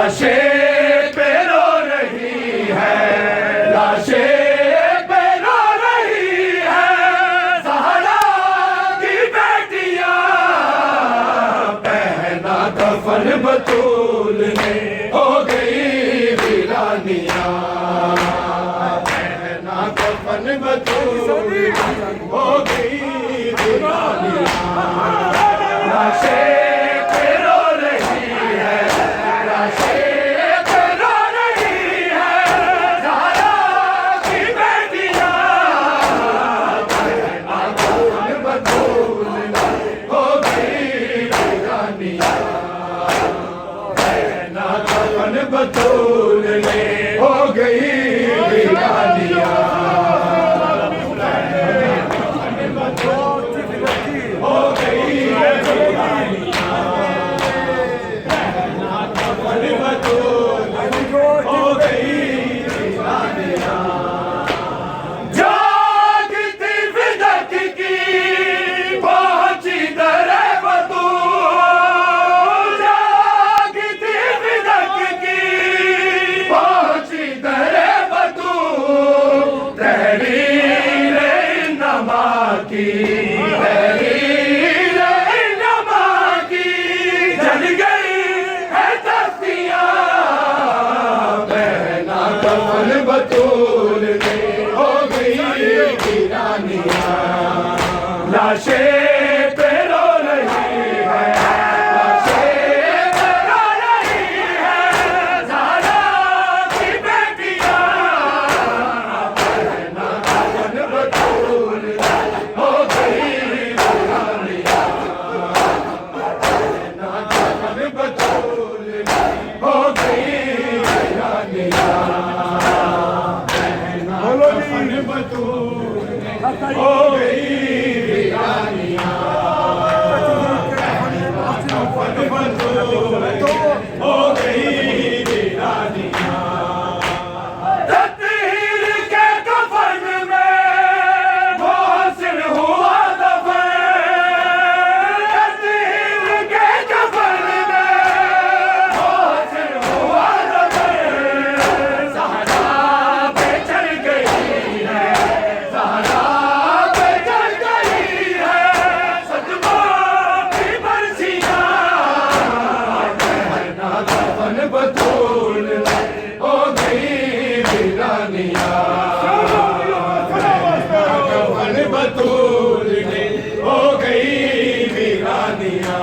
लाशें पे रो रही है, लाशें पे रो रही है, ज़हरा की बेटियां, पहना कफन बतूल ने हो गई वीरानियां, पहना कफन बतूल हो गई वीरानियां। लाशें बतूल ने हो गई वीरानियां, हो गई वीरानियां, बतूल हो गई वीरानियां। जागती फिदक की पहुंची दरे बतूल, जागती फिदक की पहुंची दरे बतूल, तहरीर इन्नमा की, तहरीर इन्नमा की जल गई है तख्तियां, पहना कफन बतूल ने हो गई वीरानियां। लाशें पे रो रही है, लाशें पे रो रही है, ज़हरा की बेटियां, पहना कफन बतूल हो गई वीरानियां, पहना कफन बतूल हो गई वीरानियां, पहना कफन बतूल हो गई वीरानियां, कफन बतूल हो गई वीरानियां। तकदीर के कफन में मोहसिन हुआ दफन, तकदीर के कफन में मोहसिन हुआ दफन, ज़हरा पे चढ़ गई है, ज़हरा पे चढ़ गई है सदमा की बरसियां, पहना कफन बतूल हो गई वीरानियां, कफन बतूल हो गई वीरानियां,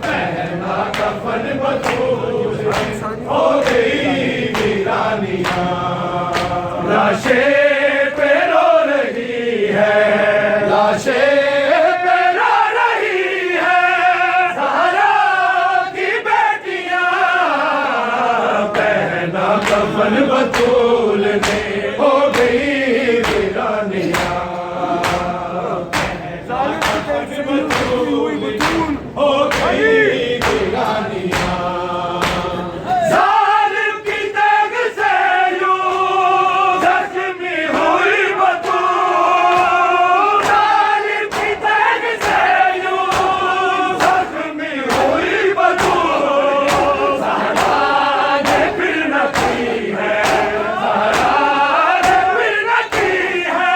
पहना कफन बतूल हो गई वीरानियां। लाशें पे रो रही है, लाशें पे रो रही है, ज़हरा की बेटियां, पहना कफन बतूल ने हो गई वीरानियां, पहना कफन बतूल हो गई वीरानियां। जालिम की तग से यूं जख्मी हुई बतूल, जालिम की तग से यूं जख्मी हुई बतूल, ज़हरा ने फिर न की है, ज़हरा ने फिर न की है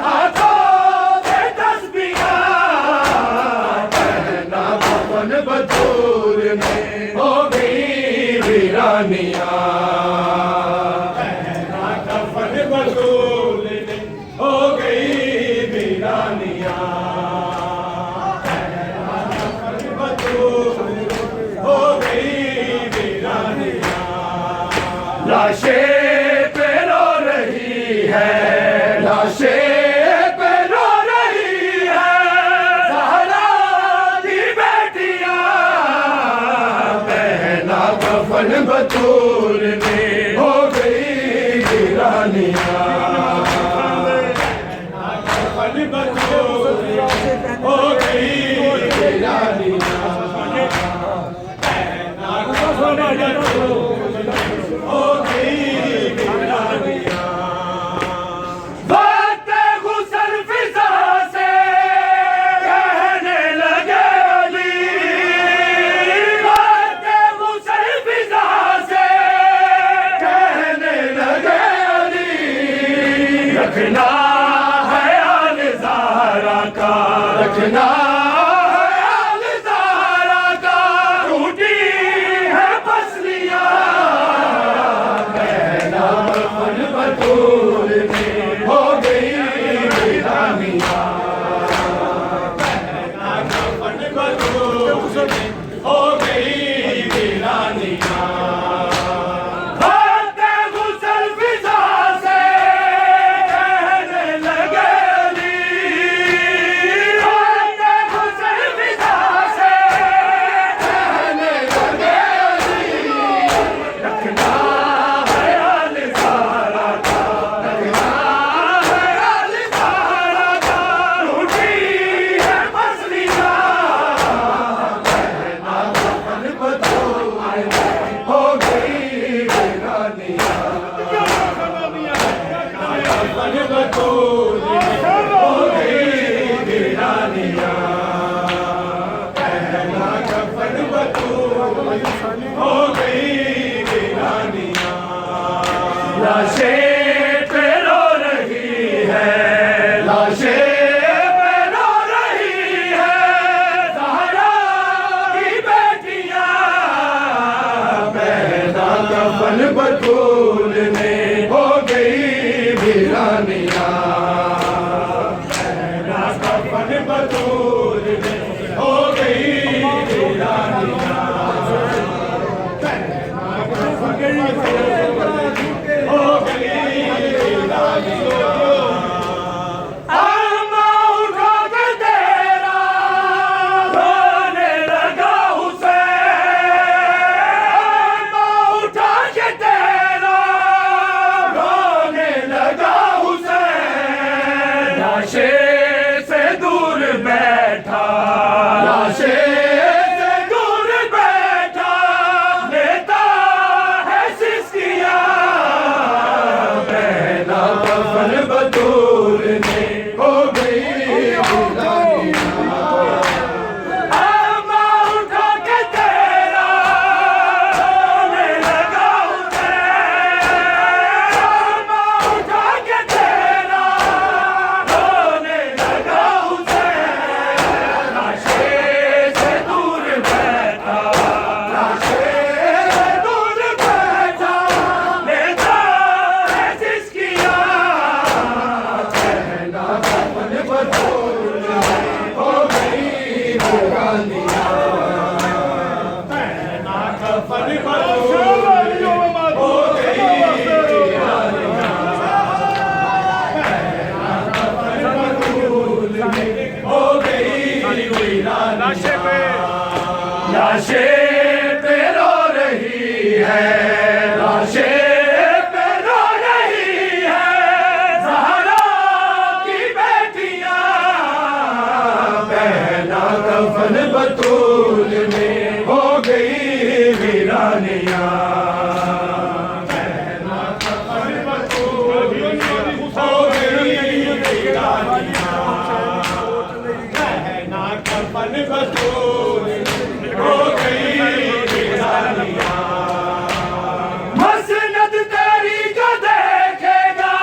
हाथों से तस्बीहां, पहना कफन बतूल ने हो गई वीरानियां, पहना कफन बतूल ने हो गई वीरानियां, पहना कफन बतूल हो गई वीरानियां। लाशें पे रो रही है, लाशें पे रो रही है, ज़हरा की बेटियां, पहना कफन बतूल ने हो गई वीरानियां, पहना कफन बतूल हो गई वीरानियां, पहना कफन बतूल हो गई वीरानियां। वक्त गुस्ल फिजा से कहने लगे अली, वक्त गुस्ल रखना ख्याल ज़हरा का, टूटी है पसलियां पहना कफन बतूल में हो गई वीरानियां, पहना कफन बतूल में हो गई वीरानियां। लाशें पे रो रही है, लाशें पे रो रही है, ज़हरा की बेटियां पहना कफन बतूल में हो गई वीरानियां, पहना कफन बतूल में हो गई वीरानियां, पहना कफन लाशें से दूर बैठा, लाशें से दूर बैठा, लेता है सिस्कियां पहना कफन बतूल में हो गई वीरानियां, आमा उठा के तेरा रोने लगा हुसैन, आमा उठा के तेरा रोने लगा हुसैन, लाशें से दूर बैठा, लाशें से दूर बैठा, लेता है सिस्कियां पहना कफन बतूल में हो गई वीरानियां, पहना कफन बतूल में हो गई वीरानियां, पहना कफन बतूल में हो गई वीरानियां। लाशें पे रो रही है, लाशें पे रो रही है, ज़हरा की बेटियां पहना कफन बतूल में हो गई वीरानियां, पहना कफन बतूल में हो गई वीरानियां, पहना कफन बतूल में हो गई वीरानियां। मसनद तेरी जो देखेगा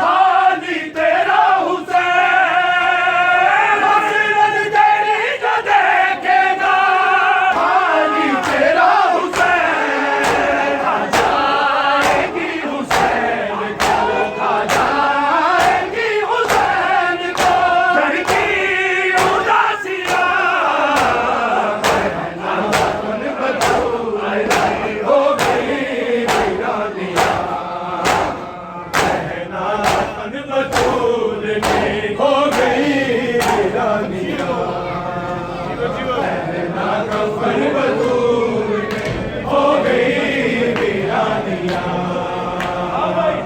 खाली तेरा हुसैन, मसनद तेरी जो देखेगा खाली तेरा हुसैन, खा जाएगी हुसैन को, खा जाएगी हुसैन को घर की उदासियां पहना कफन बतूल में हो गई वीरानियां, पहना कफन बतूल में हो गई वीरानियां, पहना कफन बतूल में हो गई वीरानियां,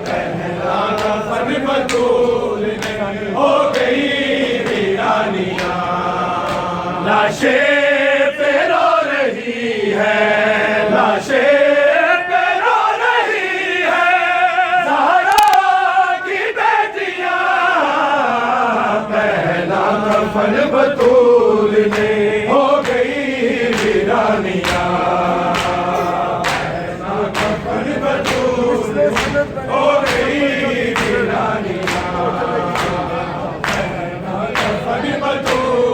पहना कफन बतूल में हो गई वीरानियां। लाशें पे रो रही है, लाशें पे रो रही है, ज़हरा की बेटियां पहना कफन बतूल में हो गई वीरानियां, पहना कफन बतूल में हो गई वीरानियां, पहना कफन बतूल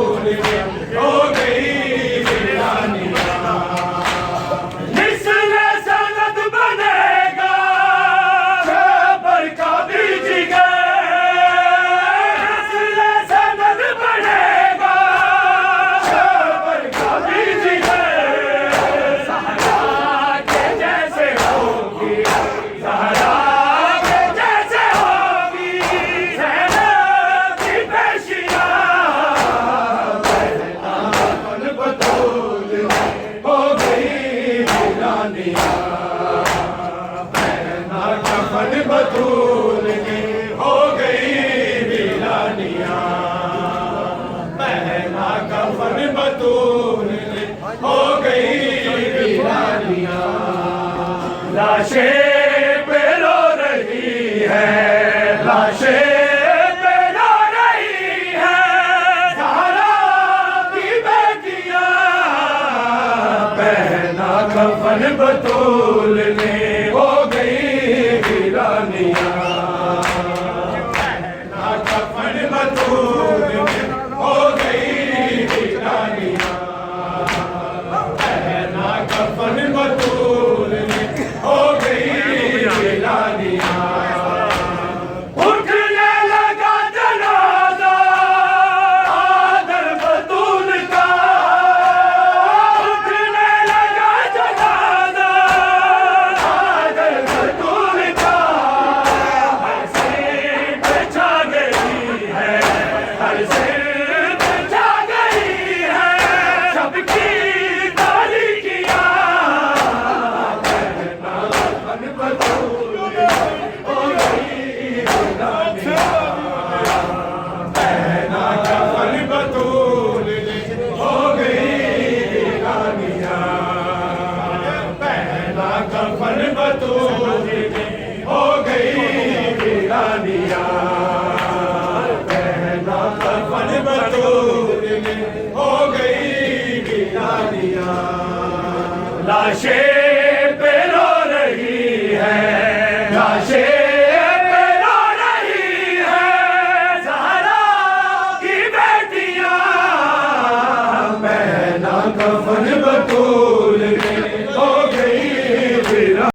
कफन बतूल ने हो गई वीरानिया, पहना कफन बतूल ने हो गई वीरानिया, पहना कफन बतूल ने हो गई वीरानिया। उठने लगा जनाजा आदर बतूल का, उठने लगा जनाजा आदर बतूल का। हर सिर पे छा गई है, हर सिर पे छा गई है सबकी तारीखियां। पहना कफन बतूल हो गई वीरानिया, पहना कफन बतूल हो गई वीरानिया, पहना कफन बतूल हो गई वीरानिया, पहना कफन बतूल हो गई वीरानिया। लाशें पे रो रही है, लाशें